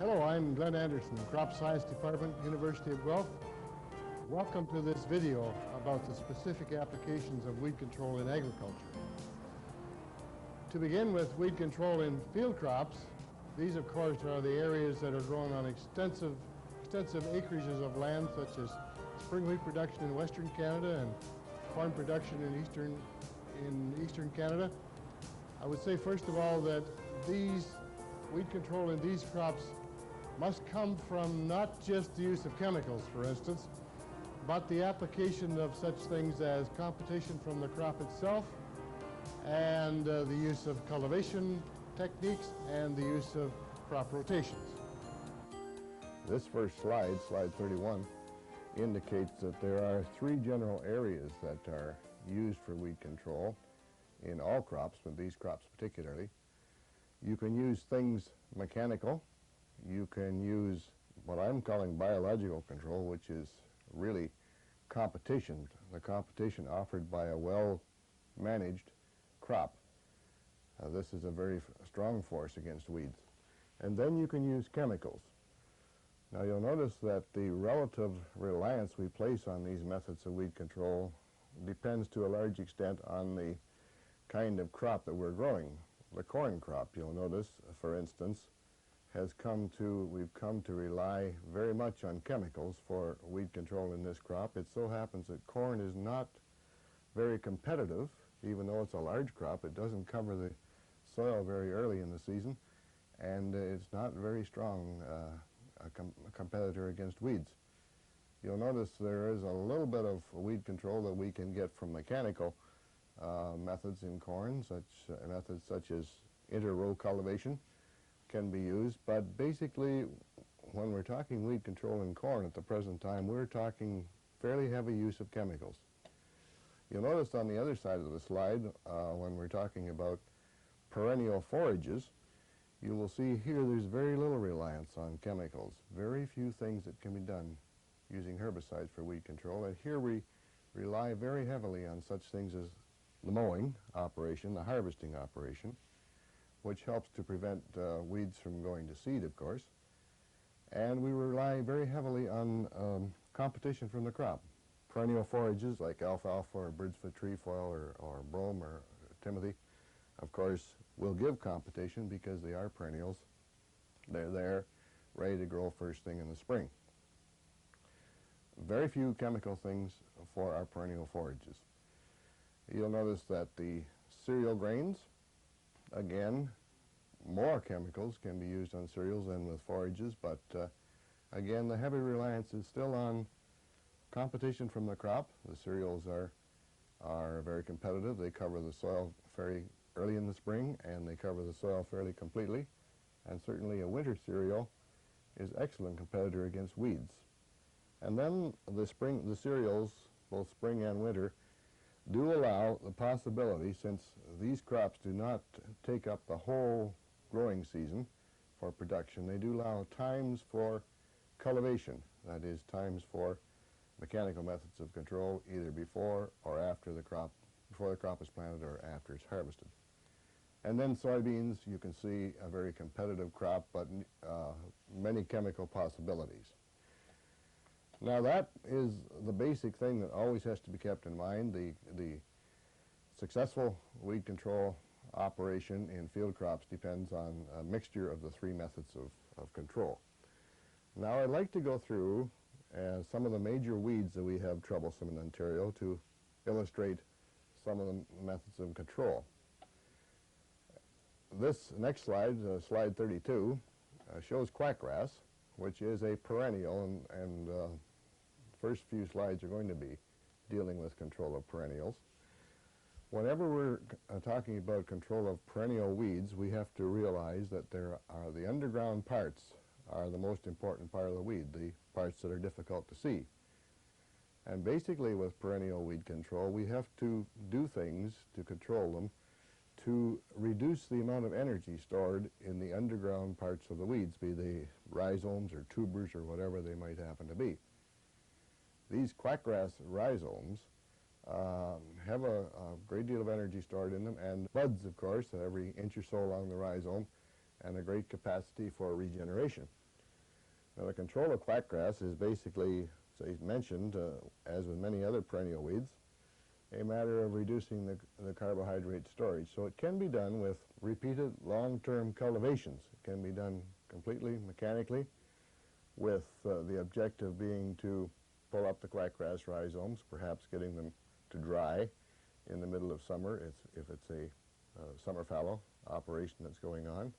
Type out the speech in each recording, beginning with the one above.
Hello, I'm Glenn Anderson, Crop Science Department, University of Guelph. Welcome to this video about the specific applications of weed control in agriculture. To begin with, weed control in field crops, these of course are the areas that are grown on extensive acreages of land, such as spring wheat production in Western Canada and corn production in Eastern Canada. I would say first of all that weed control in these crops must come from not just the use of chemicals, for instance, but the application of such things as competition from the crop itself and the use of cultivation techniques and the use of crop rotations. This first slide, slide 31, indicates that there are three general areas that are used for weed control in all crops, but these crops particularly. You can use things mechanical. You can use what I'm calling biological control, which is really competition, the competition offered by a well-managed crop. This is a very strong force against weeds. And then you can use chemicals. Now you'll notice that the relative reliance we place on these methods of weed control depends to a large extent on the kind of crop that we're growing. The corn crop, you'll notice, for instance, we've come to rely very much on chemicals for weed control in this crop. It so happens that corn is not very competitive, even though it's a large crop. It doesn't cover the soil very early in the season, and it's not very strong a competitor against weeds. You'll notice there is a little bit of weed control that we can get from mechanical methods in corn, methods such as inter-row cultivation can be used, but basically when we're talking weed control in corn at the present time, we're talking fairly heavy use of chemicals. You'll notice on the other side of the slide, when we're talking about perennial forages, you will see here there's very little reliance on chemicals, very few things that can be done using herbicides for weed control, and here we rely very heavily on such things as the mowing operation, the harvesting operation, which helps to prevent weeds from going to seed, of course. And we rely very heavily on competition from the crop. Perennial forages like alfalfa or birdsfoot trefoil or brome or timothy, of course, will give competition because they are perennials. They're there, ready to grow first thing in the spring. Very few chemical things for our perennial forages. You'll notice that the cereal grains, again, more chemicals can be used on cereals than with forages, but again, the heavy reliance is still on competition from the crop. The cereals are very competitive. They cover the soil very early in the spring, and they cover the soil fairly completely. And certainly a winter cereal is an excellent competitor against weeds. And then the cereals, both spring and winter, do allow the possibility, since these crops do not take up the whole growing season for production, they do allow times for cultivation, that is, times for mechanical methods of control either before or after before the crop is planted or after it's harvested. And then soybeans, you can see a very competitive crop, but many chemical possibilities. Now that is the basic thing that always has to be kept in mind. The successful weed control operation in field crops depends on a mixture of the three methods of control. Now I'd like to go through some of the major weeds that we have troublesome in Ontario to illustrate some of the methods of control. This next slide, slide 32, shows quackgrass, which is a perennial, and first few slides are going to be dealing with control of perennials. Whenever we're talking about control of perennial weeds, we have to realize that the underground parts are the most important part of the weed, the parts that are difficult to see. And basically with perennial weed control, we have to do things to control them to reduce the amount of energy stored in the underground parts of the weeds, be they rhizomes or tubers or whatever they might happen to be. These quackgrass rhizomes have a great deal of energy stored in them, and buds, of course, every inch or so along the rhizome, and a great capacity for regeneration. Now, the control of quackgrass is basically, as I mentioned, as with many other perennial weeds, a matter of reducing the carbohydrate storage. So it can be done with repeated long-term cultivations. It can be done completely mechanically, with the objective being to pull up the quackgrass rhizomes, perhaps getting them to dry in the middle of summer if it's a summer fallow operation that's going on.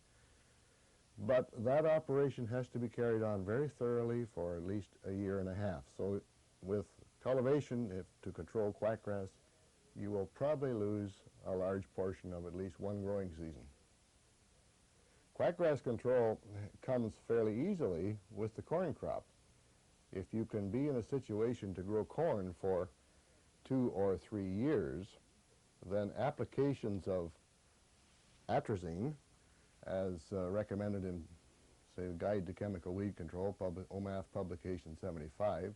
But that operation has to be carried on very thoroughly for at least a year and a half. So with cultivation, to control quackgrass, you will probably lose a large portion of at least one growing season. Quackgrass control comes fairly easily with the corn crop. If you can be in a situation to grow corn for 2 or 3 years, then applications of atrazine, as recommended in, say, the Guide to Chemical Weed Control, OMAF Publication 75,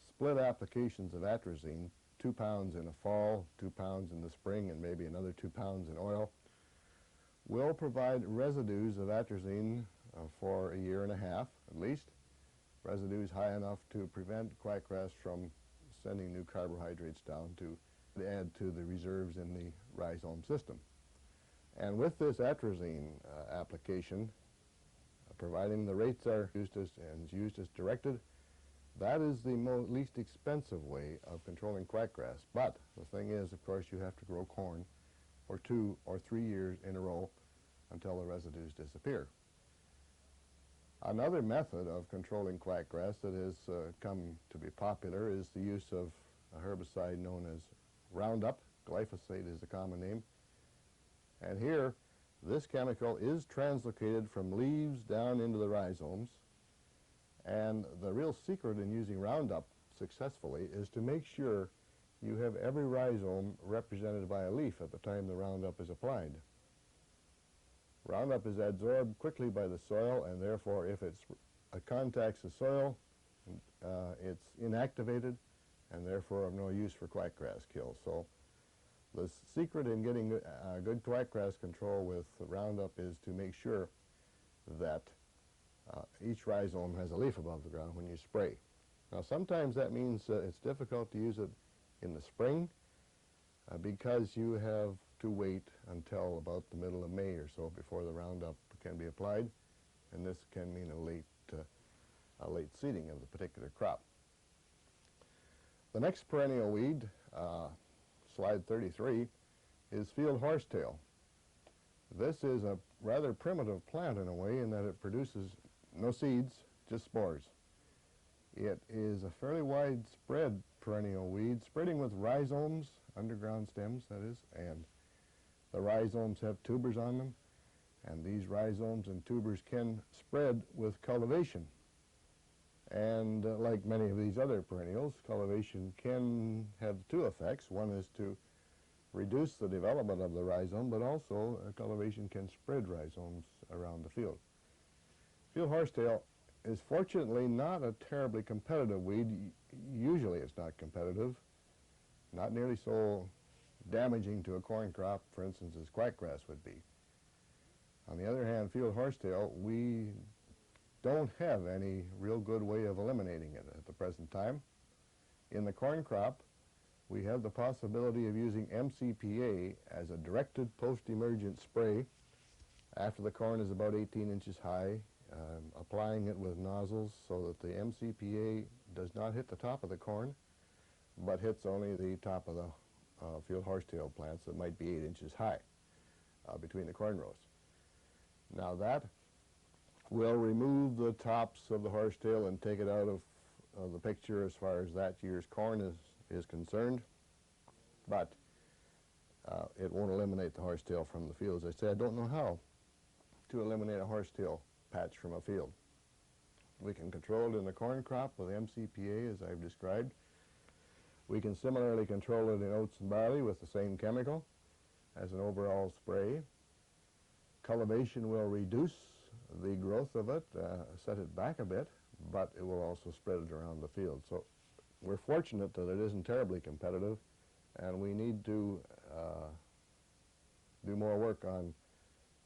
split applications of atrazine, 2 pounds in the fall, 2 pounds in the spring, and maybe another 2 pounds in oil, will provide residues of atrazine for a year and a half, at least, residues high enough to prevent quackgrass from sending new carbohydrates down to add to the reserves in the rhizome system. And with this atrazine application, providing the rates are used as directed, that is the least expensive way of controlling quackgrass. But the thing is, of course, you have to grow corn for 2 or 3 years in a row until the residues disappear. Another method of controlling quackgrass that has come to be popular is the use of a herbicide known as Roundup. Glyphosate is the common name. And here, this chemical is translocated from leaves down into the rhizomes. And the real secret in using Roundup successfully is to make sure you have every rhizome represented by a leaf at the time the Roundup is applied. Roundup is absorbed quickly by the soil, and therefore if it contacts the soil, it's inactivated and therefore of no use for quackgrass kill. So the secret in getting good quackgrass control with Roundup is to make sure that each rhizome has a leaf above the ground when you spray. Now sometimes that means it's difficult to use it in the spring because you have to wait until about the middle of May or so before the Roundup can be applied, and this can mean a late seeding of the particular crop. The next perennial weed, slide 33, is field horsetail. This is a rather primitive plant in a way in that it produces no seeds, just spores. It is a fairly widespread perennial weed, spreading with rhizomes, underground stems that is, and the rhizomes have tubers on them, and these rhizomes and tubers can spread with cultivation. And like many of these other perennials, cultivation can have 2 effects. One is to reduce the development of the rhizome, but also cultivation can spread rhizomes around the field. Field horsetail is fortunately not a terribly competitive weed. Usually it's not competitive, not nearly so damaging to a corn crop, for instance, as quackgrass would be. On the other hand, field horsetail, we don't have any real good way of eliminating it at the present time. In the corn crop, we have the possibility of using MCPA as a directed post-emergent spray after the corn is about 18 inches high, applying it with nozzles so that the MCPA does not hit the top of the corn, but hits only the top of the field horsetail plants that might be 8 inches high between the corn rows. Now that will remove the tops of the horsetail and take it out of the picture as far as that year's corn is concerned, but it won't eliminate the horsetail from the field. As I say, I don't know how to eliminate a horsetail patch from a field. We can control it in the corn crop with MCPA, as I've described. We can similarly control it in oats and barley with the same chemical as an overall spray. Cultivation will reduce the growth of it, set it back a bit, but it will also spread it around the field. So we're fortunate that it isn't terribly competitive, and we need to do more work on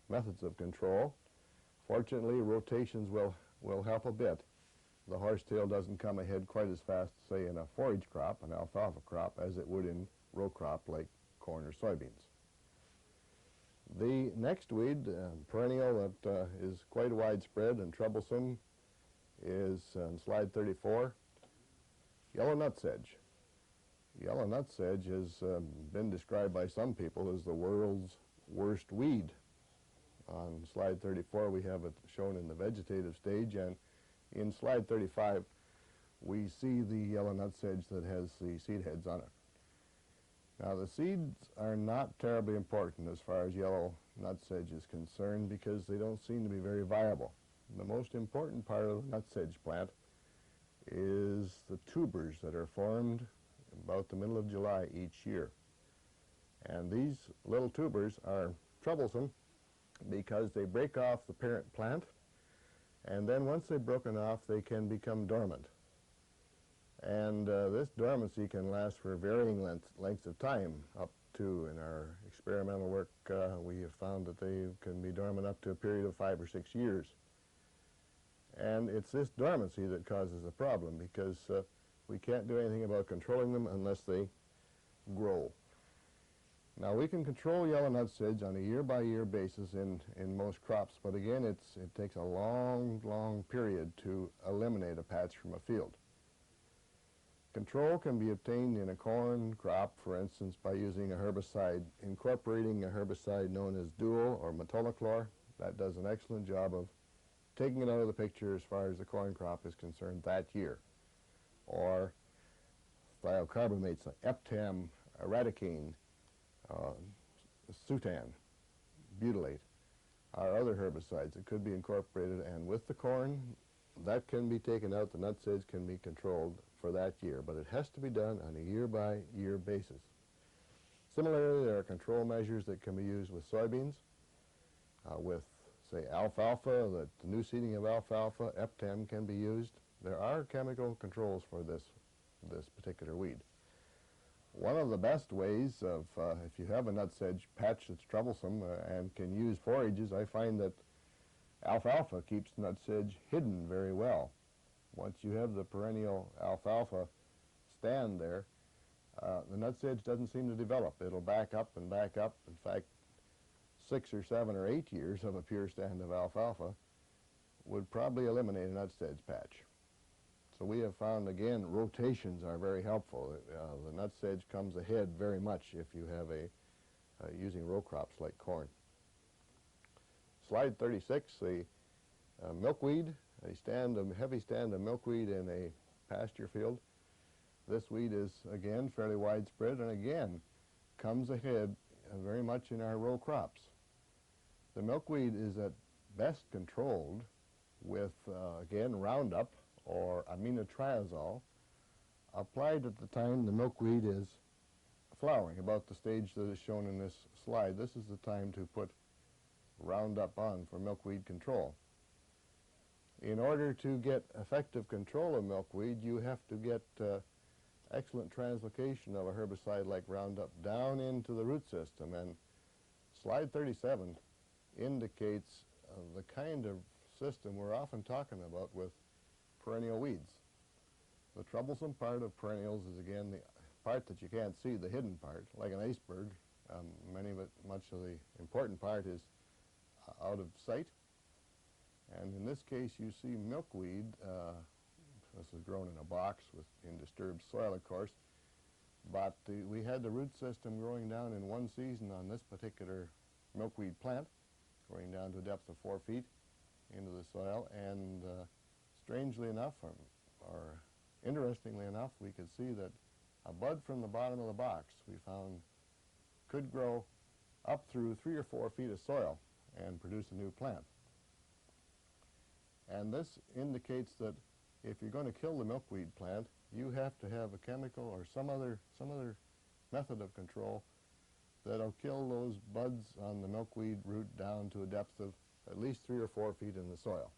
methods of control. Fortunately, rotations will will help a bit. The horsetail doesn't come ahead quite as fast, say, in a forage crop, an alfalfa crop, as it would in row crop like corn or soybeans. The next weed, perennial that is quite widespread and troublesome, is on slide 34, yellow nutsedge. Yellow nutsedge has been described by some people as the world's worst weed. On slide 34 we have it shown in the vegetative stage, and in slide 35 we see the yellow nutsedge that has the seed heads on it. Now the seeds are not terribly important as far as yellow nutsedge is concerned because they don't seem to be very viable. The most important part of the nutsedge plant is the tubers that are formed about the middle of July each year. And these little tubers are troublesome because they break off the parent plant, and then once they've broken off they can become dormant. And this dormancy can last for varying lengths of time, up to, in our experimental work, we have found that they can be dormant up to a period of 5 or 6 years. And it's this dormancy that causes the problem because we can't do anything about controlling them unless they grow. Now we can control yellow nutsedge on a year-by-year basis in most crops, but again it takes a long period to eliminate a patch from a field. Control can be obtained in a corn crop, for instance, by using a herbicide, incorporating a herbicide known as dual or metolachlor. That does an excellent job of taking it out of the picture as far as the corn crop is concerned that year. Or thiocarbamates, eptam, eradicane, sutan, butylate, are other herbicides that could be incorporated, and with the corn, that can be taken out, the nutsedge can be controlled for that year, but it has to be done on a year-by-year basis. Similarly, there are control measures that can be used with soybeans, with, say, alfalfa, the new seeding of alfalfa, eptam can be used. There are chemical controls for this particular weed. One of the best ways of, if you have a nutsedge patch that's troublesome and can use forages, I find that alfalfa keeps nutsedge hidden very well. Once you have the perennial alfalfa stand there, the nutsedge doesn't seem to develop. It'll back up and back up. In fact, 6 or 7 or 8 years of a pure stand of alfalfa would probably eliminate a nutsedge patch. So we have found, again, rotations are very helpful. The nutsedge comes ahead very much if you have using row crops like corn. Slide 36, the milkweed, a heavy stand of milkweed in a pasture field. This weed is, again, fairly widespread and, again, comes ahead very much in our row crops. The milkweed is at best controlled with, again, Roundup or aminotriazole applied at the time the milkweed is flowering, about the stage that is shown in this slide. This is the time to put Roundup on for milkweed control. In order to get effective control of milkweed, you have to get excellent translocation of a herbicide like Roundup down into the root system, and slide 37 indicates the kind of system we're often talking about with perennial weeds. The troublesome part of perennials is, again, the part that you can't see, the hidden part, like an iceberg. Much of the important part is out of sight. And in this case, you see milkweed. This is grown in a box in disturbed soil, of course. But we had the root system growing down in one season on this particular milkweed plant, going down to a depth of 4 feet into the soil. And strangely enough, or interestingly enough, we could see that a bud from the bottom of the box we found could grow up through 3 or 4 feet of soil and produce a new plant. And this indicates that if you're going to kill the milkweed plant, you have to have a chemical or some other method of control that'll kill those buds on the milkweed root down to a depth of at least 3 or 4 feet in the soil.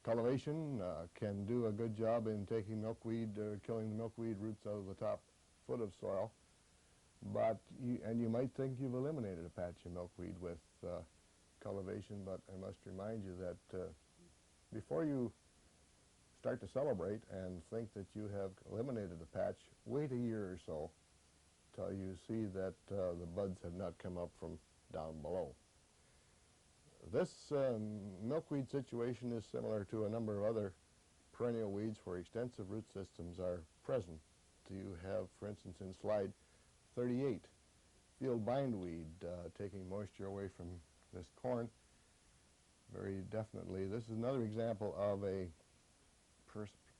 Cultivation can do a good job in taking milkweed, killing the milkweed roots out of the top foot of soil, but you might think you've eliminated a patch of milkweed with cultivation, but I must remind you that before you start to celebrate and think that you have eliminated the patch, wait a year or so till you see that the buds have not come up from down below. This milkweed situation is similar to a number of other perennial weeds where extensive root systems are present. You have, for instance, in slide 38, field bindweed taking moisture away from this corn. Very definitely, this is another example of a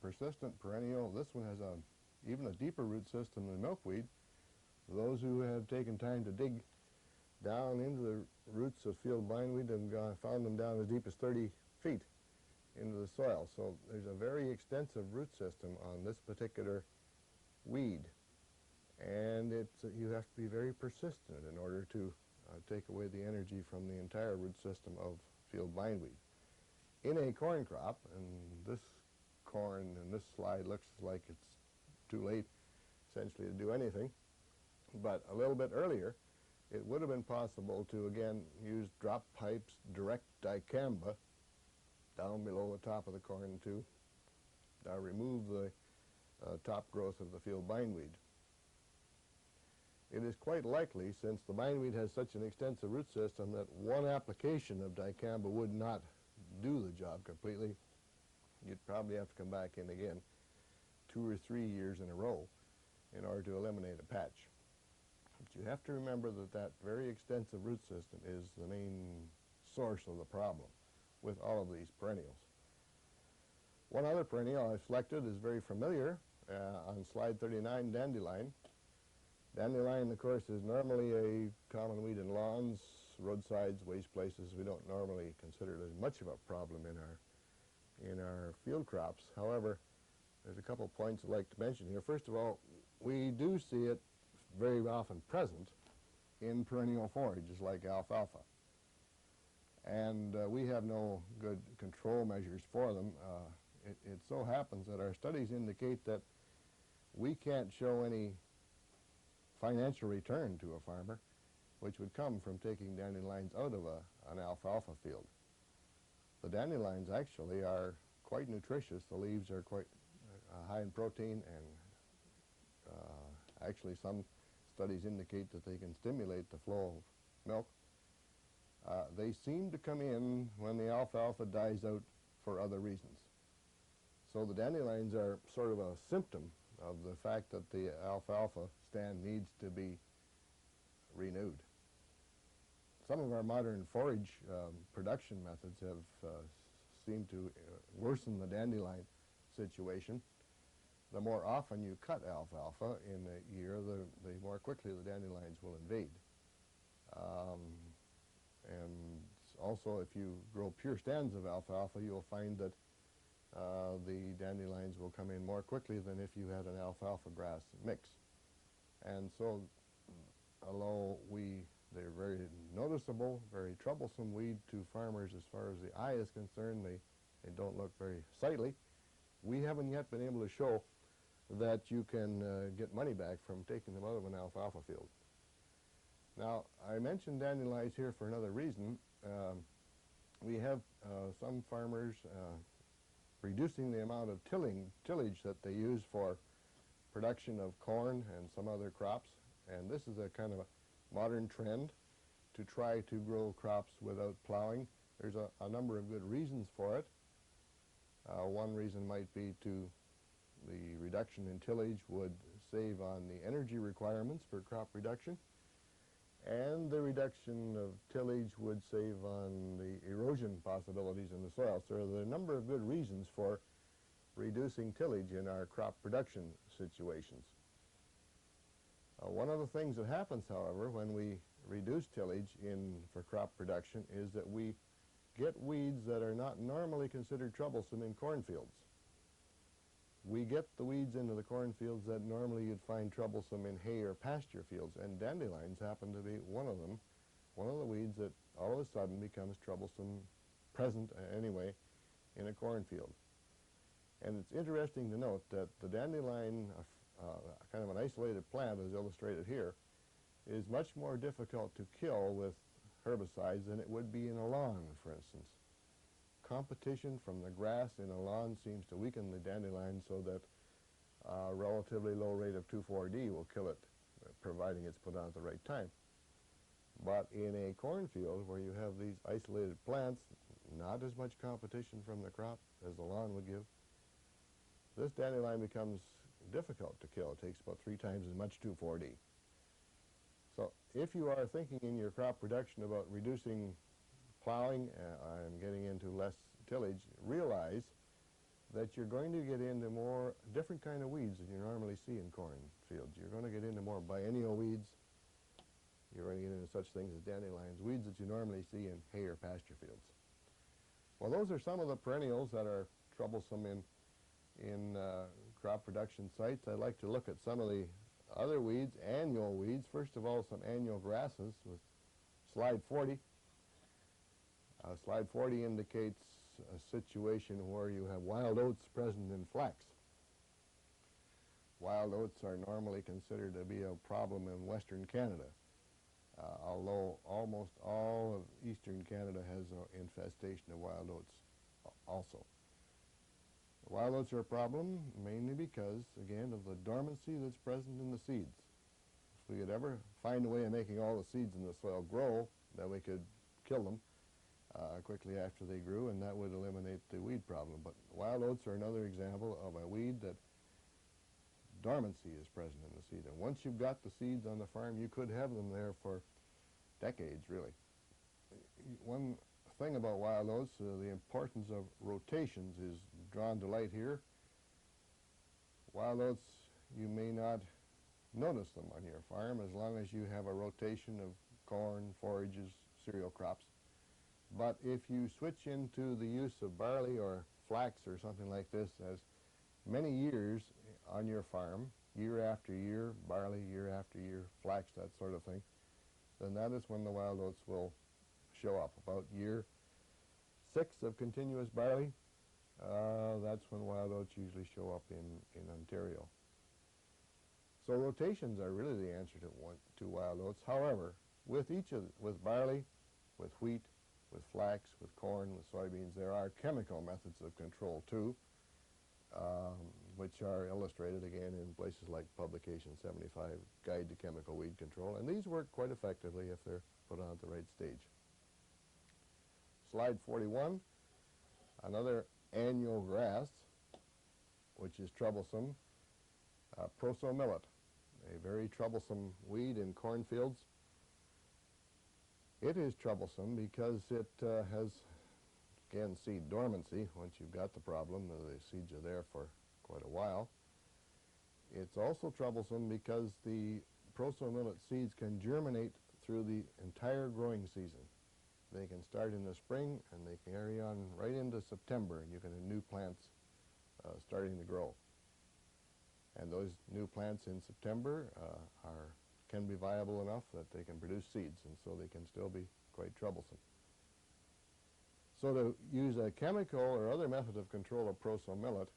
persistent perennial. This one has even a deeper root system than milkweed. Those who have taken time to dig down into the roots of field bindweed have found them down as deep as 30 feet into the soil. So there's a very extensive root system on this particular weed, and you have to be very persistent in order to take away the energy from the entire root system of field bindweed. In a corn crop, and this corn in this slide looks like it's too late essentially to do anything, but a little bit earlier it would have been possible to again use drop pipes, direct dicamba down below the top of the corn to remove the top growth of the field bindweed. It is quite likely, since the bindweed has such an extensive root system, that one application of dicamba would not do the job completely. You'd probably have to come back in again 2 or 3 years in a row in order to eliminate a patch. But you have to remember that that very extensive root system is the main source of the problem with all of these perennials. One other perennial I've selected is very familiar on slide 39, dandelion. Dandelion, of course, is normally a common weed in lawns, roadsides, waste places. We don't normally consider it as much of a problem in our field crops. However, there's a couple points I'd like to mention here. First of all, we do see it very often present in perennial forages like alfalfa. And we have no good control measures for them. It so happens that our studies indicate that we can't show any financial return to a farmer which would come from taking dandelions out of an alfalfa field. The dandelions actually are quite nutritious. The leaves are quite high in protein, and actually some studies indicate that they can stimulate the flow of milk. They seem to come in when the alfalfa dies out for other reasons. So the dandelions are sort of a symptom of the fact that the alfalfa stand needs to be renewed. Some of our modern forage production methods have seemed to worsen the dandelion situation. The more often you cut alfalfa in a year, the more quickly the dandelions will invade. And also, if you grow pure stands of alfalfa, you'll find that the dandelions will come in more quickly than if you had an alfalfa grass mix. And so, although they're very noticeable, very troublesome weed to farmers as far as the eye is concerned, they don't look very sightly, we haven't yet been able to show that you can get money back from taking them out of an alfalfa field. Now, I mentioned dandelions here for another reason. We have some farmers reducing the amount of tillage that they use for production of corn and some other crops, and this is a kind of a modern trend to try to grow crops without plowing. There's a number of good reasons for it. One reason might be the reduction in tillage would save on the energy requirements for crop reduction, and the reduction of tillage would save on the erosion possibilities in the soil. So there are a number of good reasons for reducing tillage in our crop production situations. One of the things that happens, however, when we reduce tillage for crop production is that we get weeds that are not normally considered troublesome in cornfields. We get the weeds into the cornfields that normally you'd find troublesome in hay or pasture fields, and dandelions happen to be one of them, one of the weeds that all of a sudden becomes troublesome, present anyway, in a cornfield. And it's interesting to note that the dandelion, kind of an isolated plant as illustrated here, is much more difficult to kill with herbicides than it would be in a lawn, for instance. Competition from the grass in a lawn seems to weaken the dandelion so that a relatively low rate of 2,4-D will kill it, providing it's put on at the right time. But in a cornfield where you have these isolated plants, not as much competition from the crop as the lawn would give, this dandelion becomes difficult to kill. It takes about 3 times as much 2,4-D. So if you are thinking in your crop production about reducing plowing and getting into less tillage, realize that you're going to get into more different kind of weeds than you normally see in cornfields. You're going to get into more biennial weeds. You're going to get into such things as dandelions, weeds that you normally see in hay or pasture fields. Well, those are some of the perennials that are troublesome in crop production sites. I'd like to look at some of the other weeds, annual weeds. First of all, some annual grasses with slide 40. Slide 40 indicates a situation where you have wild oats present in flax. Wild oats are normally considered to be a problem in Western Canada, although almost all of Eastern Canada has an infestation of wild oats also. Wild oats are a problem mainly because, again, of the dormancy that's present in the seeds. If we could ever find a way of making all the seeds in the soil grow, then we could kill them quickly after they grew, and that would eliminate the weed problem. But wild oats are another example of a weed that dormancy is present in the seed. And once you've got the seeds on the farm, you could have them there for decades, really. One thing about wild oats, the importance of rotations is drawn to light here. Wild oats, you may not notice them on your farm as long as you have a rotation of corn, forages, cereal crops. But if you switch into the use of barley or flax or something like this as many years on your farm, year after year, barley, year after year, flax, that sort of thing, then that is when the wild oats will show up. About year 6 of continuous barley, that's when wild oats usually show up in Ontario. So rotations are really the answer to wild oats. However, with barley, with wheat, with flax, with corn, with soybeans, there are chemical methods of control too, which are illustrated again in places like Publication 75, Guide to Chemical Weed Control, and these work quite effectively if they're put on at the right stage. Slide 41, another annual grass, which is troublesome, proso millet, a very troublesome weed in cornfields. It is troublesome because it has, again, seed dormancy. Once you've got the problem, the seeds are there for quite a while. It's also troublesome because the proso millet seeds can germinate through the entire growing season. They can start in the spring and they carry on right into September, and you can have new plants starting to grow. And those new plants in September can be viable enough that they can produce seeds, and so they can still be quite troublesome. So to use a chemical or other method of control of proso millet,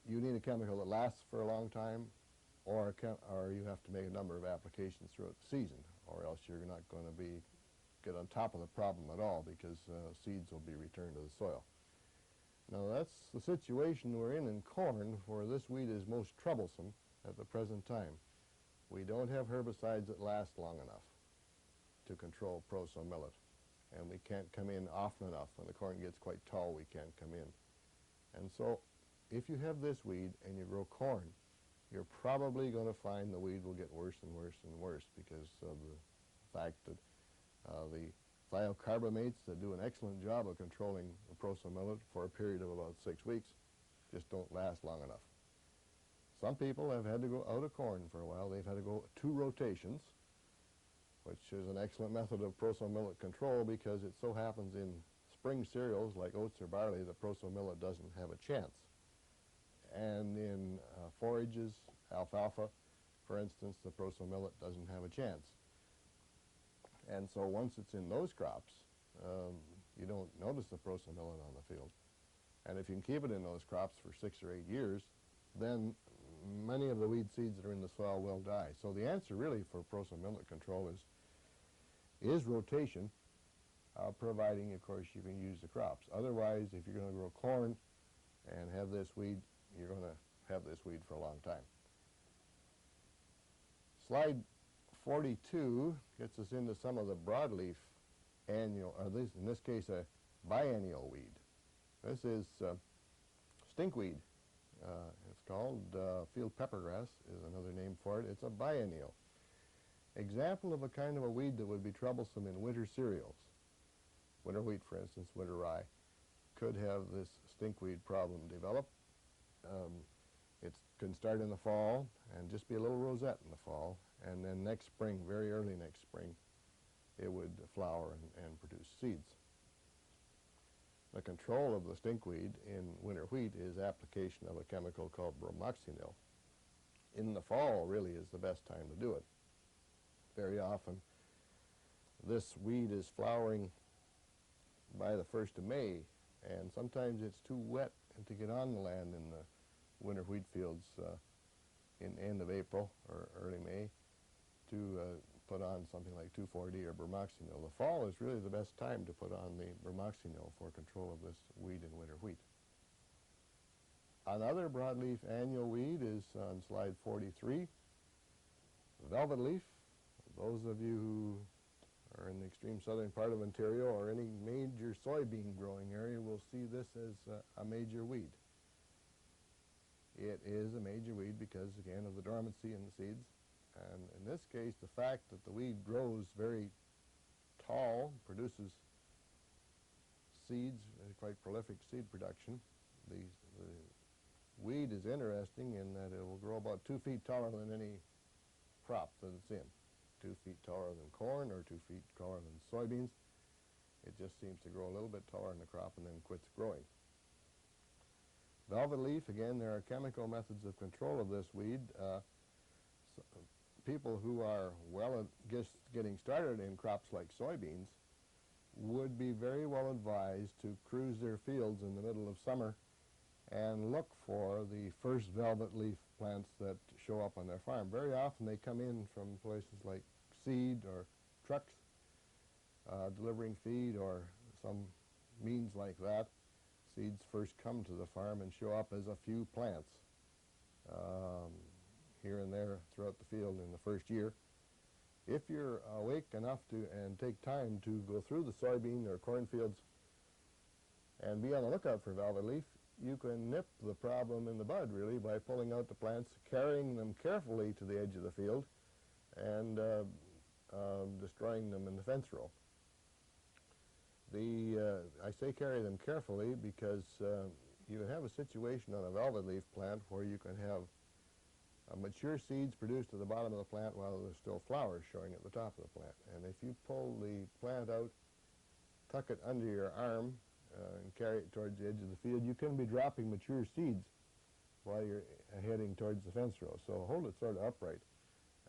you need a chemical that lasts for a long time, or you have to make a number of applications throughout the season, or else you're not going to get on top of the problem at all, because seeds will be returned to the soil. Now that's the situation we're in corn, where this weed is most troublesome at the present time. We don't have herbicides that last long enough to control proso millet, and we can't come in often enough. When the corn gets quite tall, we can't come in. And so if you have this weed and you grow corn, you're probably going to find the weed will get worse and worse and worse because of the fact that the thiocarbamates that do an excellent job of controlling the proso millet for a period of about 6 weeks just don't last long enough. Some people have had to go out of corn for a while. They've had to go 2 rotations, which is an excellent method of proso millet control, because it so happens in spring cereals like oats or barley, the proso millet doesn't have a chance. And in forages, alfalfa, for instance, the proso millet doesn't have a chance. And so once it's in those crops, you don't notice the proso millet on the field. And if you can keep it in those crops for 6 or 8 years, then many of the weed seeds that are in the soil will die. So the answer really for proso millet control is is rotation, providing, of course, you can use the crops. Otherwise, if you're going to grow corn and have this weed, you're going to have this weed for a long time. Slide 42 gets us into some of the broadleaf annual, or in this case, a biennial weed. This is stinkweed. It's called field peppergrass is another name for it. It's a biennial. Example of a kind of a weed that would be troublesome in winter cereals. Winter wheat, for instance, winter rye, could have this stinkweed problem develop. It can start in the fall and just be a little rosette in the fall, and then next spring, very early next spring, it would flower and produce seeds. The control of the stinkweed in winter wheat is application of a chemical called bromoxynil. In the fall really is the best time to do it. Very often this weed is flowering by the 1st of May, and sometimes it's too wet to get on the land in the winter wheat fields in the end of April or early May to put on something like 2,4-D or bromoxynil. The fall is really the best time to put on the bromoxynil for control of this weed in winter wheat. Another broadleaf annual weed is on slide 43, velvet leaf. Those of you who are in the extreme southern part of Ontario or any major soybean growing area will see this as a major weed. It is a major weed because, again, of the dormancy in the seeds. And in this case, the fact that the weed grows very tall, produces seeds, quite prolific seed production. The weed is interesting in that it will grow about 2 feet taller than any crop that it's in. 2 feet taller than corn or 2 feet taller than soybeans. It just seems to grow a little bit taller in the crop and then quits growing. Velvet leaf, again, there are chemical methods of control of this weed. People who are just getting started in crops like soybeans would be very well advised to cruise their fields in the middle of summer and look for the first velvet leaf plants that show up on their farm. Very often they come in from places like seed or trucks delivering feed or some means like that. Seeds first come to the farm and show up as a few plants here and there throughout the field in the first year. If you're awake enough to and take time to go through the soybean or corn fields and be on the lookout for velvet leaf, you can nip the problem in the bud, really, by pulling out the plants, carrying them carefully to the edge of the field, and destroying them in the fence row. I say carry them carefully because you have a situation on a velvet leaf plant where you can have mature seeds produced at the bottom of the plant while there's still flowers showing at the top of the plant. And if you pull the plant out, tuck it under your arm, and carry it towards the edge of the field, you can be dropping mature seeds while you're heading towards the fence row. So hold it sort of upright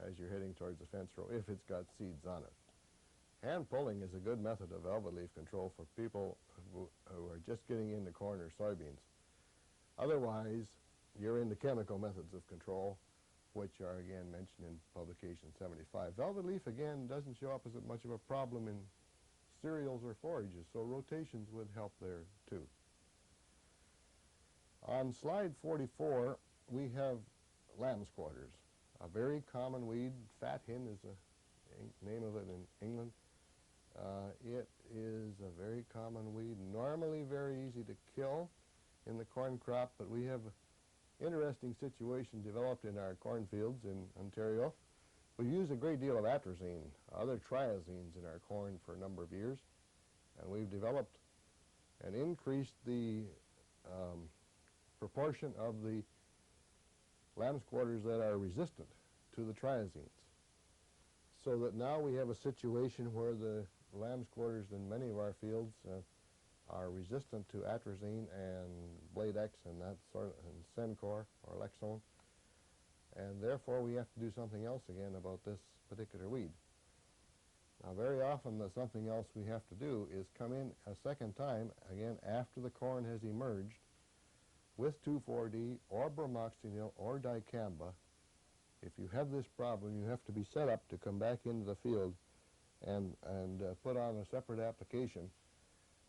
as you're heading towards the fence row if it's got seeds on it. Hand pulling is a good method of velvet leaf control for people who are just getting into corn or soybeans. Otherwise, you're into chemical methods of control, which are again mentioned in publication 75. Velvet leaf, again, doesn't show up as much of a problem in cereals or forages, so rotations would help there too. On slide 44, we have lamb's quarters, a very common weed. Fat hen is the name of it in England. It is a very common weed, normally very easy to kill in the corn crop, but we have an interesting situation developed in our cornfields in Ontario. We use a great deal of atrazine, other triazines in our corn for a number of years, and we've developed and increased the proportion of the lamb's quarters that are resistant to the triazines, so that now we have a situation where the lamb's quarters in many of our fields are resistant to atrazine and Blade X and that sort of, and Sencor or Lexone, and therefore we have to do something else again about this particular weed. Now very often the something else we have to do is come in a second time, again after the corn has emerged, with 2,4-D or bromoxynil or dicamba. If you have this problem, you have to be set up to come back into the field and put on a separate application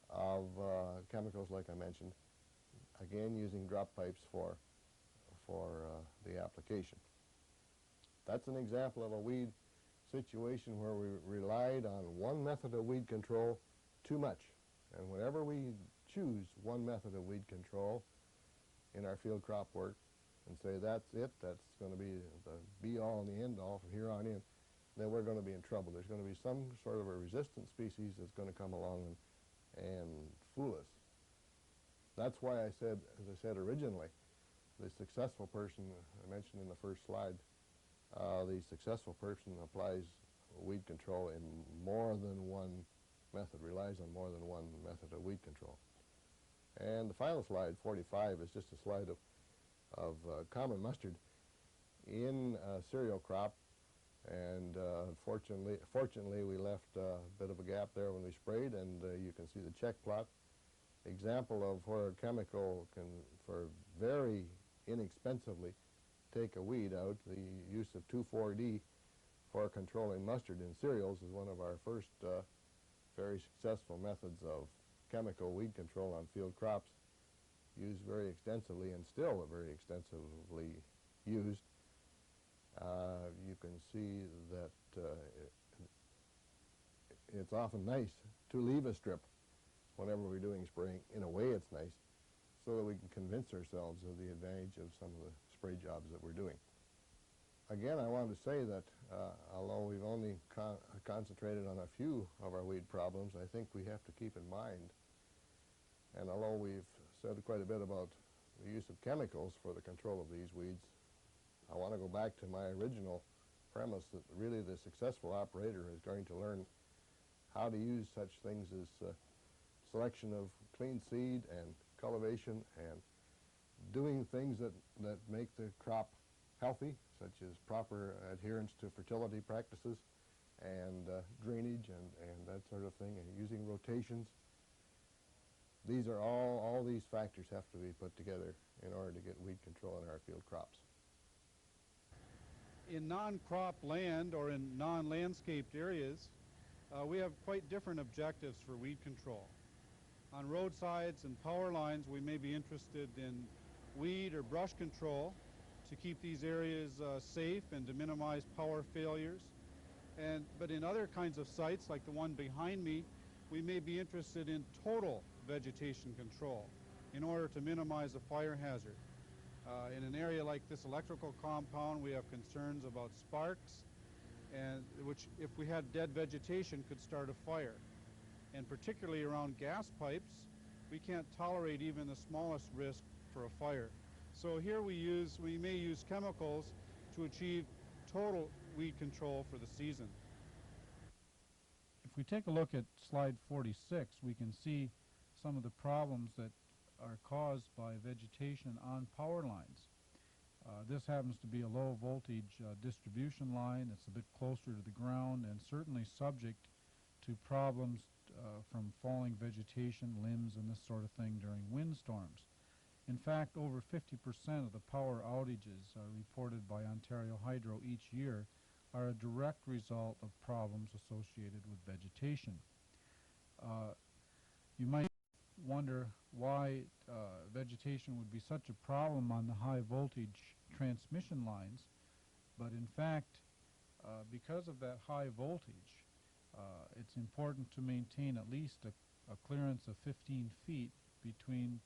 of chemicals like I mentioned, again using drop pipes for the application. That's an example of a weed situation where we relied on one method of weed control too much. And whenever we choose one method of weed control in our field crop work and say that's it, that's going to be the be-all and the end-all from here on in, then we're going to be in trouble. There's going to be some sort of a resistant species that's going to come along and fool us. That's why I said, as I said originally, the successful person I mentioned in the first slide, the successful person applies weed control in more than one method, relies on more than one method of weed control. And the final slide, 45, is just a slide of common mustard in a cereal crop. And fortunately, we left a bit of a gap there when we sprayed, and you can see the check plot. Example of where a chemical can, for very inexpensively, take a weed out. The use of 2,4-D for controlling mustard in cereals is one of our first very successful methods of chemical weed control on field crops, used very extensively and still very extensively used. You can see that it's often nice to leave a strip whenever we're doing spraying. In a way it's nice, so that we can convince ourselves of the advantage of some of the spray jobs that we're doing. Again, I wanted to say that although we've only concentrated on a few of our weed problems, I think we have to keep in mind, and although we've said quite a bit about the use of chemicals for the control of these weeds, I want to go back to my original premise that really the successful operator is going to learn how to use such things as selection of clean seed and cultivation and doing things that make the crop healthy, such as proper adherence to fertility practices and drainage and that sort of thing, and using rotations. These are all these factors have to be put together in order to get weed control in our field crops. In non-crop land or in non-landscaped areas, we have quite different objectives for weed control. On roadsides and power lines, we may be interested in weed or brush control to keep these areas safe and to minimize power failures. But in other kinds of sites, like the one behind me, we may be interested in total vegetation control in order to minimize a fire hazard. In an area like this electrical compound, we have concerns about sparks, and which, if we had dead vegetation, could start a fire. And particularly around gas pipes, we can't tolerate even the smallest risk for a fire. So here we may use chemicals to achieve total weed control for the season. If we take a look at slide 46, we can see some of the problems that are caused by vegetation on power lines. This happens to be a low voltage distribution line. It's a bit closer to the ground and certainly subject to problems from falling vegetation, limbs, and this sort of thing during windstorms. In fact, over 50% of the power outages reported by Ontario Hydro each year are a direct result of problems associated with vegetation. You might wonder why vegetation would be such a problem on the high voltage transmission lines, but in fact, because of that high voltage, it's important to maintain at least a clearance of 15 feet between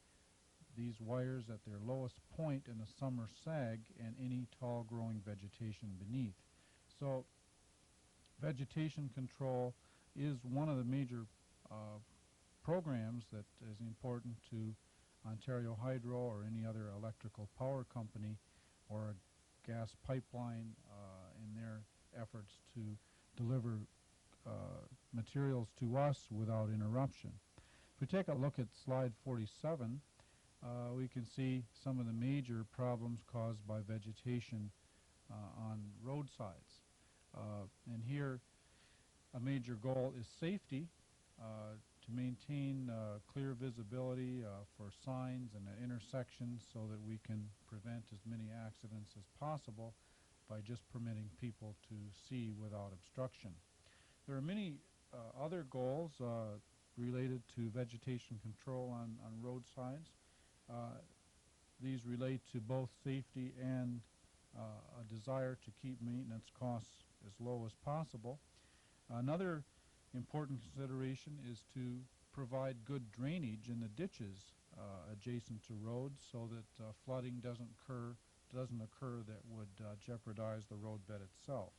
these wires at their lowest point in the summer sag and any tall growing vegetation beneath. So vegetation control is one of the major programs that is important to Ontario Hydro or any other electrical power company or a gas pipeline in their efforts to deliver materials to us without interruption. If we take a look at slide 47, we can see some of the major problems caused by vegetation on roadsides. And here a major goal is safety, to maintain clear visibility for signs and at intersections so that we can prevent as many accidents as possible by just permitting people to see without obstruction. There are many other goals related to vegetation control on roadsides. These relate to both safety and a desire to keep maintenance costs as low as possible. Another important consideration is to provide good drainage in the ditches adjacent to roads so that flooding doesn't occur that would jeopardize the roadbed itself.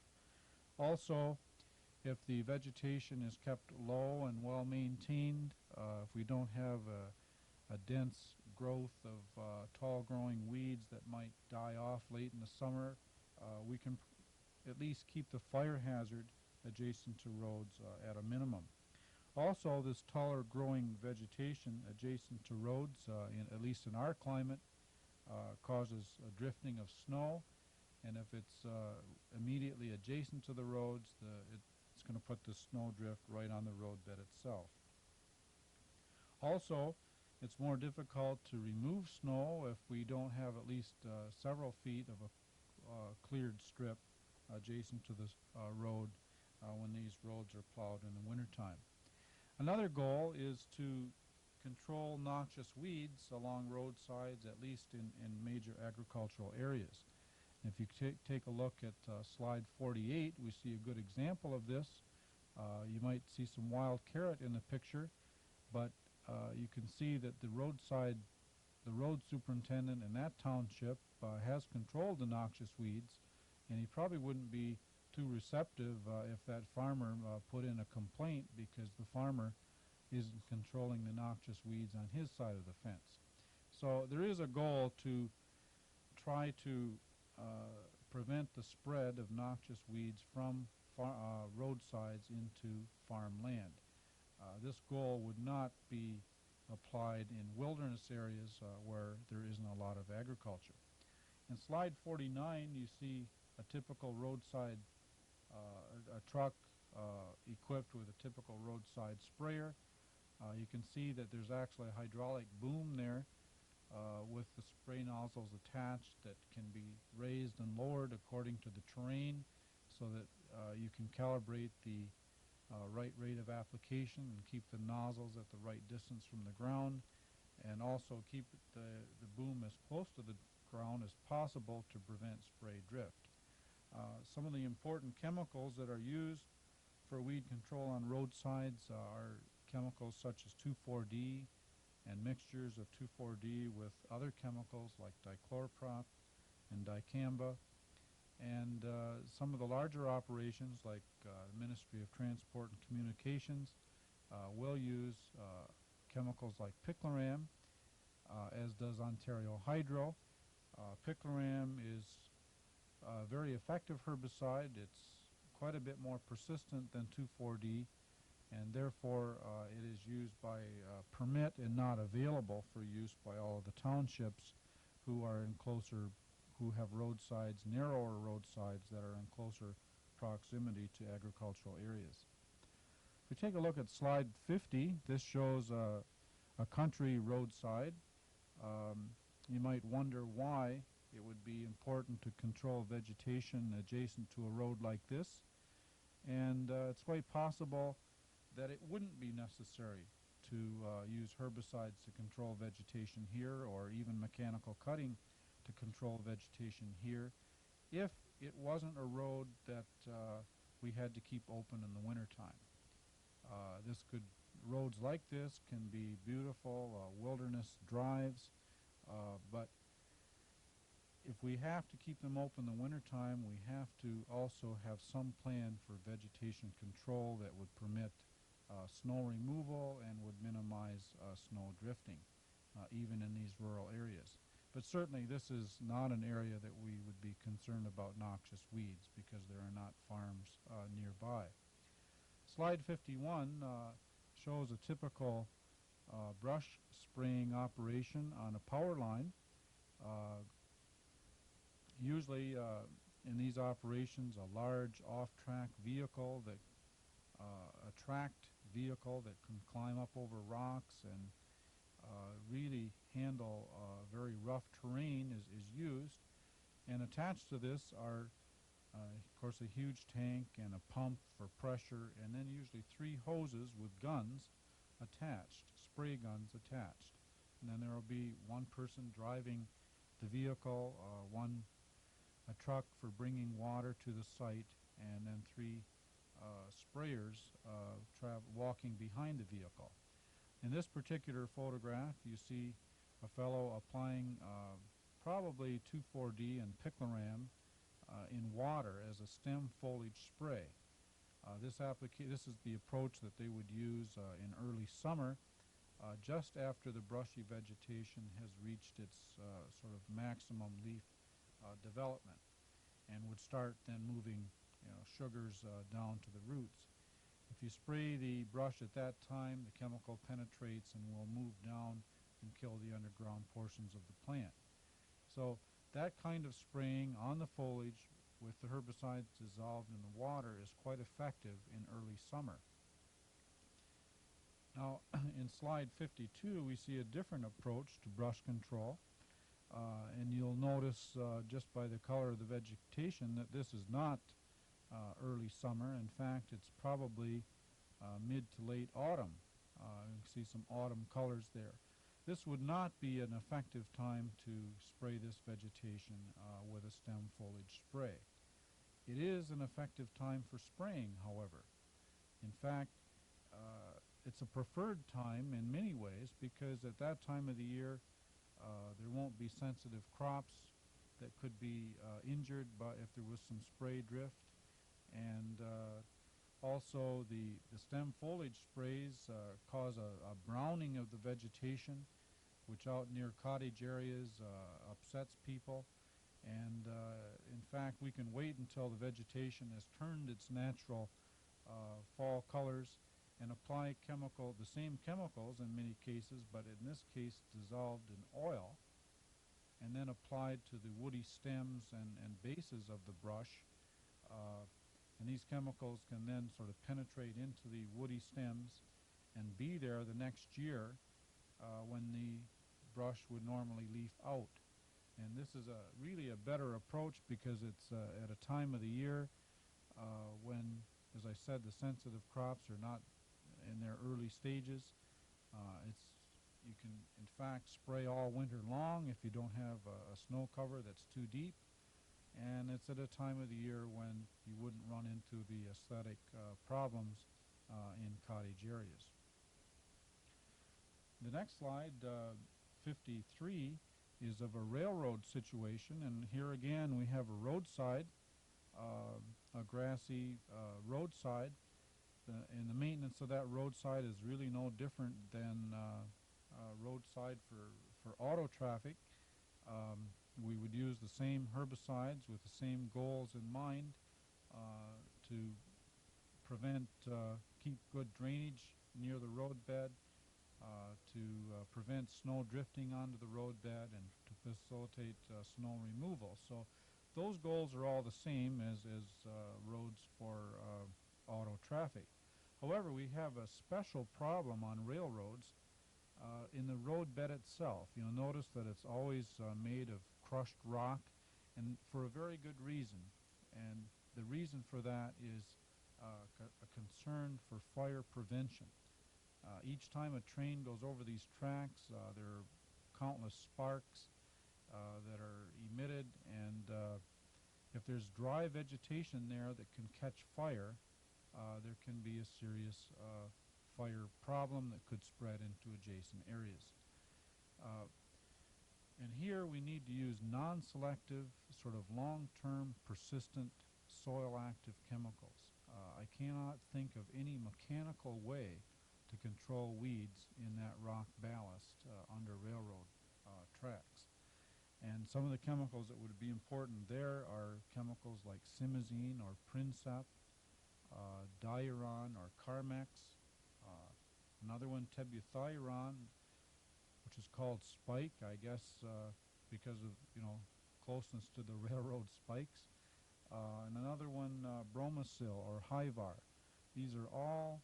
Also, if the vegetation is kept low and well maintained, if we don't have a dense growth of tall growing weeds that might die off late in the summer, we can at least keep the fire hazard adjacent to roads at a minimum. Also, this taller growing vegetation adjacent to roads, at least in our climate, causes a drifting of snow, and if it's immediately adjacent to the roads, it's going to put the snowdrift right on the roadbed itself. Also, it's more difficult to remove snow if we don't have at least several feet of a cleared strip adjacent to the road when these roads are plowed in the wintertime. Another goal is to control noxious weeds along roadsides, at least in major agricultural areas. If you take a look at slide 48, we see a good example of this. You might see some wild carrot in the picture, but you can see that the road superintendent in that township has controlled the noxious weeds, and he probably wouldn't be too receptive if that farmer put in a complaint, because the farmer isn't controlling the noxious weeds on his side of the fence. So there is a goal to try to prevent the spread of noxious weeds from roadsides into farmland. This goal would not be applied in wilderness areas where there isn't a lot of agriculture. In slide 49, you see a typical roadside, a truck equipped with a typical roadside sprayer. You can see that there's actually a hydraulic boom there with the spray nozzles attached that can be raised and lowered according to the terrain, so that you can calibrate the right rate of application and keep the nozzles at the right distance from the ground, and also keep the boom as close to the ground as possible to prevent spray drift. Some of the important chemicals that are used for weed control on roadsides are chemicals such as 2,4-D and mixtures of 2,4-D with other chemicals like dichloroprop and dicamba. And some of the larger operations, like the Ministry of Transport and Communications, will use chemicals like picloram, as does Ontario Hydro. Picloram is a very effective herbicide. It's quite a bit more persistent than 2,4-D, and therefore it is used by permit and not available for use by all of the townships who have roadsides, narrower roadsides that are in closer proximity to agricultural areas. If we take a look at slide 50, this shows a country roadside. You might wonder why it would be important to control vegetation adjacent to a road like this, and it's quite possible that it wouldn't be necessary to use herbicides to control vegetation here, or even mechanical cutting to control vegetation here, if it wasn't a road that we had to keep open in the wintertime. Roads like this can be beautiful wilderness drives, but if we have to keep them open in the wintertime, we have to also have some plan for vegetation control that would permit snow removal and would minimize snow drifting, even in these rural areas. But certainly this is not an area that we would be concerned about noxious weeds, because there are not farms nearby. Slide 51 shows a typical brush spraying operation on a power line. Usually in these operations, a large off-track vehicle, a tracked vehicle that can climb up over rocks and really handle very rough terrain is used. And attached to this are Of course, a huge tank and a pump for pressure, and then usually 3 hoses with guns attached, spray guns attached. And then there will be one person driving the vehicle, a truck for bringing water to the site, and then 3 sprayers walking behind the vehicle. In this particular photograph, you see a fellow applying probably 2,4-D and picloram in water as a stem foliage spray. This is the approach that they would use in early summer, just after the brushy vegetation has reached its sort of maximum leaf development, and would start then moving sugars down to the roots. If you spray the brush at that time, the chemical penetrates and will move down and kill the underground portions of the plant. So that kind of spraying on the foliage with the herbicides dissolved in the water is quite effective in early summer. Now, in slide 52, we see a different approach to brush control. And you'll notice just by the color of the vegetation that this is not early summer. In fact, it's probably mid to late autumn. You can see some autumn colors there. This would not be an effective time to spray this vegetation with a stem foliage spray. It is an effective time for spraying, however. In fact, it's a preferred time in many ways, because at that time of the year there won't be sensitive crops that could be injured if there was some spray drift. And also the stem foliage sprays cause a browning of the vegetation, which out near cottage areas upsets people. And in fact, we can wait until the vegetation has turned its natural fall colors and apply the same chemicals in many cases, but in this case dissolved in oil, and then applied to the woody stems and bases of the brush. And these chemicals can then sort of penetrate into the woody stems and be there the next year when the brush would normally leaf out. And this is really a better approach, because it's at a time of the year when, as I said, the sensitive crops are not in their early stages. You can in fact spray all winter long if you don't have a snow cover that's too deep, and it's at a time of the year when you wouldn't run into the aesthetic problems in cottage areas. The next slide, 53, is of a railroad situation, and here again we have a roadside, a grassy roadside. And the maintenance of that roadside is really no different than roadside for auto traffic. We would use the same herbicides with the same goals in mind to keep good drainage near the roadbed, to prevent snow drifting onto the roadbed, and to facilitate snow removal. So those goals are all the same as roads for auto traffic. However, we have a special problem on railroads in the roadbed itself. You'll notice that it's always made of crushed rock, and for a very good reason. And the reason for that is a concern for fire prevention. Each time a train goes over these tracks, there are countless sparks that are emitted, and if there's dry vegetation there that can catch fire, there can be a serious fire problem that could spread into adjacent areas. And here we need to use non-selective, sort of long-term, persistent, soil-active chemicals. I cannot think of any mechanical way to control weeds in that rock ballast under railroad tracks. And some of the chemicals that would be important there are chemicals like simazine or Princep, Diuron or Carmex, another one tebuthyron, which is called spike, I guess because of closeness to the railroad spikes, and another one Bromosil or Hyvar. These are all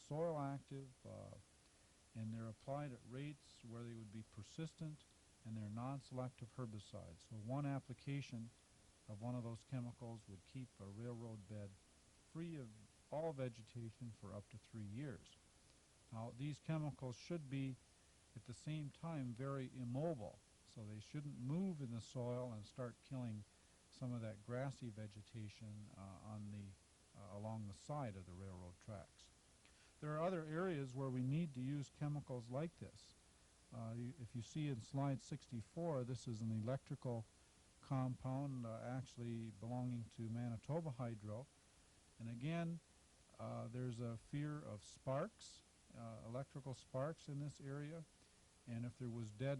soil active, and they're applied at rates where they would be persistent, and they're non-selective herbicides. So one application of one of those chemicals would keep a railroad bed free of all vegetation for up to 3 years. Now, these chemicals should be at the same time very immobile, so they shouldn't move in the soil and start killing some of that grassy vegetation along the side of the railroad tracks. There are other areas where we need to use chemicals like this. If you see in slide 64, this is an electrical compound actually belonging to Manitoba Hydro. And again, there's a fear of sparks, electrical sparks in this area. And if there was dead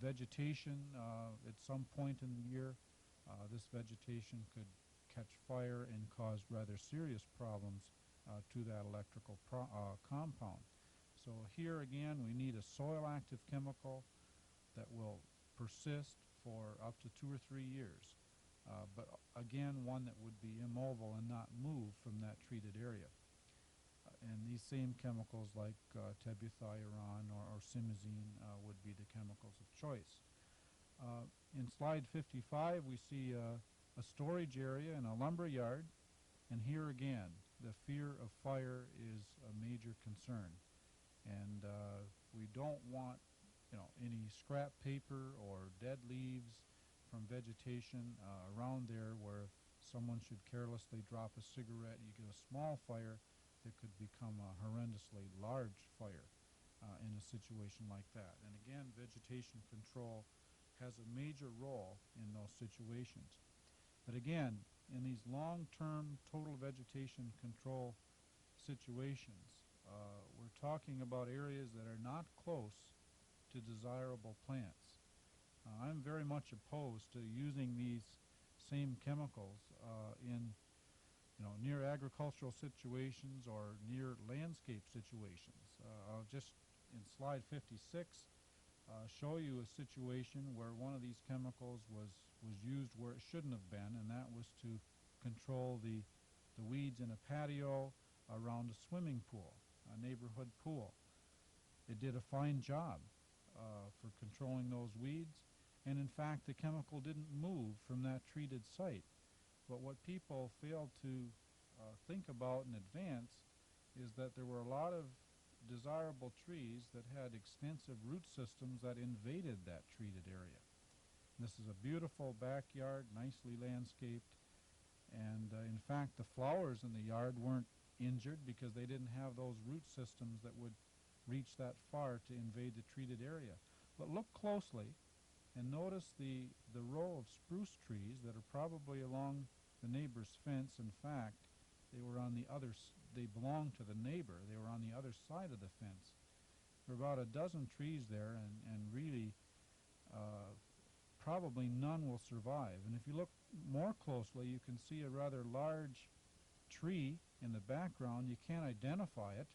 vegetation at some point in the year, this vegetation could catch fire and cause rather serious problems to that electrical compound. So here again, we need a soil-active chemical that will persist for up to 2 or 3 years. But again, one that would be immobile and not move from that treated area. And these same chemicals like tebuthyron or simazine would be the chemicals of choice. In slide 55, we see a storage area in a lumber yard, and here again, the fear of fire is a major concern. And we don't want, any scrap paper or dead leaves from vegetation around there where if someone should carelessly drop a cigarette, you get a small fire that could become a horrendously large fire in a situation like that. And again, vegetation control has a major role in those situations. But again, in these long-term total vegetation control situations, we're talking about areas that are not close to desirable plants. I'm very much opposed to using these same chemicals in near agricultural situations or near landscape situations. I'll just, in slide 56, show you a situation where one of these chemicals was used where it shouldn't have been, and that was to control the weeds in a patio around a swimming pool, a neighborhood pool. It did a fine job for controlling those weeds, and in fact the chemical didn't move from that treated site. But what people failed to think about in advance is that there were a lot of desirable trees that had extensive root systems that invaded that treated area. This is a beautiful backyard, nicely landscaped, and in fact the flowers in the yard weren't injured because they didn't have those root systems that would reach that far to invade the treated area. But look closely and notice the row of spruce trees that are probably along the neighbor's fence. In fact, they belonged to the neighbor. They were on the other side of the fence. There were about a dozen trees there, and really probably none will survive. And if you look more closely, you can see a rather large tree in the background. You can't identify it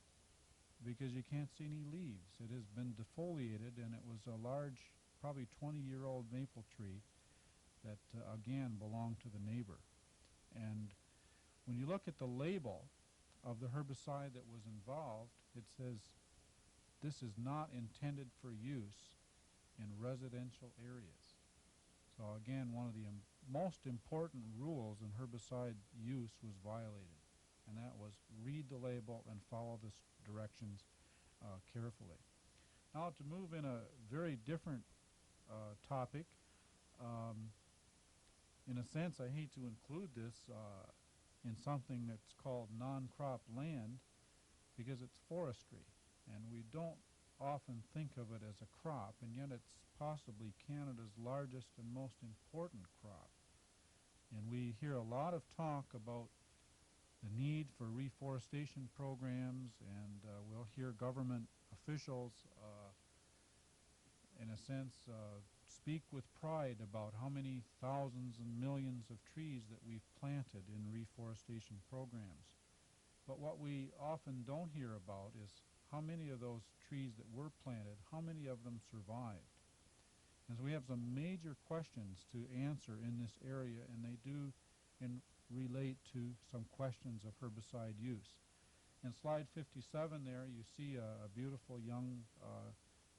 because you can't see any leaves. It has been defoliated, and it was a large, probably 20-year-old maple tree that again belonged to the neighbor. And when you look at the label of the herbicide that was involved, it says this is not intended for use in residential areas. So again, one of the most important rules in herbicide use was violated, and that was read the label and follow the directions carefully. Now to move in a very different topic, in a sense I hate to include this in something that's called non-crop land because it's forestry, and we don't often think of it as a crop, and yet it's possibly Canada's largest and most important crop. And we hear a lot of talk about the need for reforestation programs, and we'll hear government officials in a sense speak with pride about how many thousands and millions of trees that we've planted in reforestation programs. But what we often don't hear about is how many of those trees that were planted, how many of them survived. And so we have some major questions to answer in this area, and they do relate to some questions of herbicide use. In slide 57 there, you see a beautiful young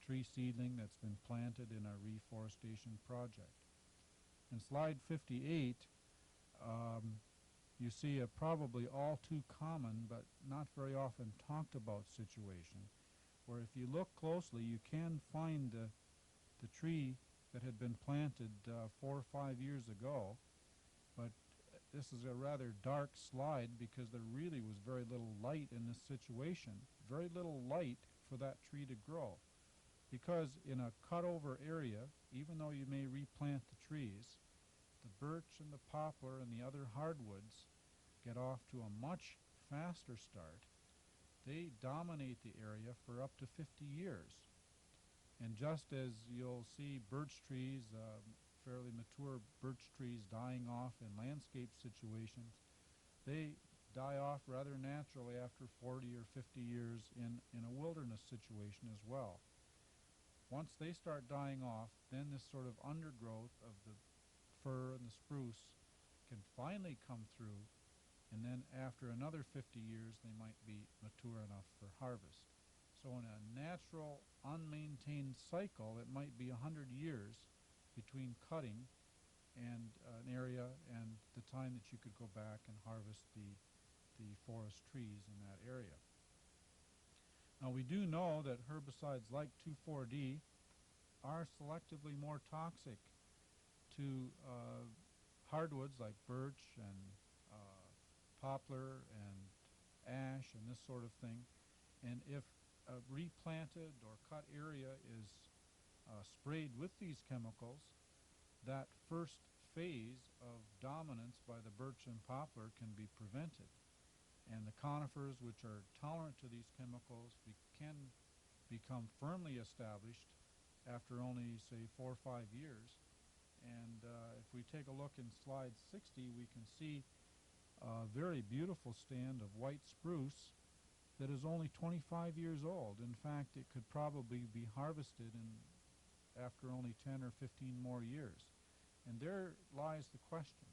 tree seedling that's been planted in a reforestation project. In slide 58, you see a probably all too common but not very often talked about situation where if you look closely you can find the tree that had been planted 4 or 5 years ago, but this is a rather dark slide because there really was very little light in this situation, very little light for that tree to grow. Because in a cut-over area, even though you may replant the trees, the birch and the poplar and the other hardwoods get off to a much faster start. They dominate the area for up to 50 years. And just as you'll see birch trees, fairly mature birch trees dying off in landscape situations, they die off rather naturally after 40 or 50 years in a wilderness situation as well. Once they start dying off, then this sort of undergrowth of the fir and the spruce can finally come through, and then after another 50 years they might be mature enough for harvest. So in a natural, unmaintained cycle, it might be 100 years between cutting and an area and the time that you could go back and harvest the forest trees in that area. Now we do know that herbicides like 2,4-D are selectively more toxic to hardwoods like birch and poplar and ash and this sort of thing. And if a replanted or cut area is sprayed with these chemicals, that first phase of dominance by the birch and poplar can be prevented. And the conifers, which are tolerant to these chemicals, can become firmly established after only, say, 4 or 5 years. And if we take a look in slide 60, we can see a very beautiful stand of white spruce that is only 25 years old. In fact, it could probably be harvested after only 10 or 15 more years. And there lies the question.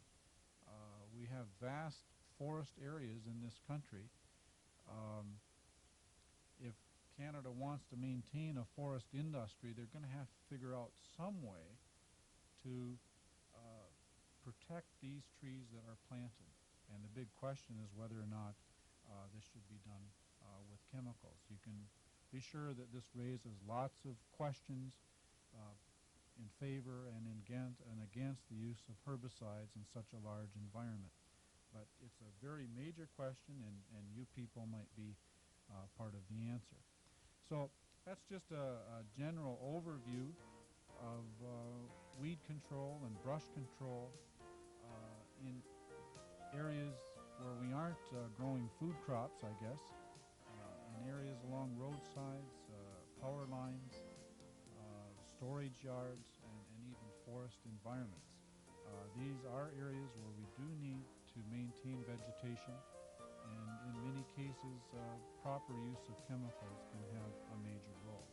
We have vast forest areas in this country. If Canada wants to maintain a forest industry, they're going to have to figure out some way to protect these trees that are planted. And the big question is whether or not this should be done with chemicals. You can be sure that this raises lots of questions in favor and against the use of herbicides in such a large environment. But it's a very major question, and you people might be part of the answer. So that's just a general overview of weed control and brush control in areas where we aren't growing food crops, I guess, in areas along roadsides, power lines, storage yards, and even forest environments. These are areas where we do need to maintain vegetation, and in many cases, proper use of chemicals can have a major role.